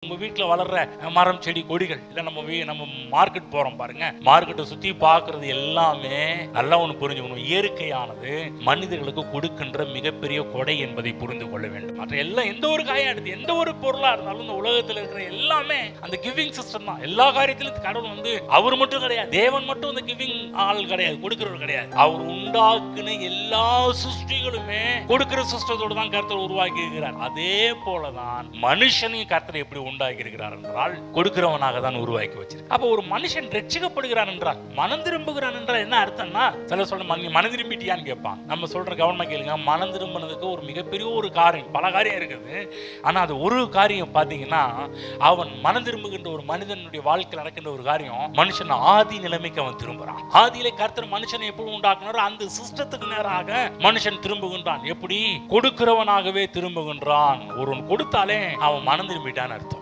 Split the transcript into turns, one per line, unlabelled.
உங்க வீட்டுல வளர்ற மரம் செடி கொடிகள் இல்ல நம்ம மார்க்கெட் போறோம் பாருங்க, மார்க்கெட்டை சுத்தி பாக்குறது எல்லாமே நல்லா ஒண்ணு புரிஞ்சுக்கணும். இயற்கையானது மனிதர்களுக்கு கொடுக்கின்ற மிகப்பெரிய கொடை என்பதை புரிந்து கொள்ள வேண்டும். மற்ற எல்லாம் எந்த ஒரு காயா எடுத்து எந்த ஒரு பொருளா இருந்தாலும் இந்த உலகத்தில் இருக்கிற எல்லாமே அந்த கிவிங் சிஸ்டம் தான். எல்லா காரியத்திலும் கடவுள் அவர் மட்டும் கிடையாது, தேவன் மட்டும் அந்த கிவிங் ஆள் கிடையாது, கொடுக்கிறவர் கிடையாது. அவர் உண்டாக்குன எல்லா சிருஷ்டிகளுமே கொடுக்கிற சிஸ்டத்தோடு தான் கர்த்தர் உருவாக்கி இருக்கிறார். அதே போலதான் மனுஷனையும் கர்த்தர் எப்படி உண்டாக்கி இருக்கிறார் என்றால் கொடுக்கிறவனாக தான் உருவாக்கி வச்சிருக்கார். அப்ப ஒரு மனுஷன் ரட்சிக்கப்படுகிறான் என்றால், மனம் திரும்புகிறான் என்றால் என்ன அர்த்தம்னா, சில சொல்ல மனம் திரும்பிட்டியான்னு கேட்பான். நம்ம சொல்ற கவனமா கேளுங்க, மனம் திரும்பினதுக்கு ஒரு மிகப்பெரிய ஒரு காரியம், பல காரியம் இருக்குது. ஆனா அது ஒரு காரியம் பாத்தீங்கன்னா, அவன் மனம் திரும்புகின்ற ஒரு மனிதனுடைய வாழ்க்கையில் நடக்கின்ற ஒரு காரியம், மனுஷன் ஆதி நிலைமைக்கு அவன் திரும்புறான். ஆதியிலே கர்த்தர் மனுஷனை எப்படி உண்டாக்குனாரோ அந்த சிஸ்டத்துக்கு நேராக மனுஷன் திரும்புகின்றான். எப்படி? கொடுக்கிறவனாகவே திரும்புகின்றான். ஒருவன் கொடுத்தாலே அவன் மனம் திரும்பிட்டான்னு அர்த்தம்.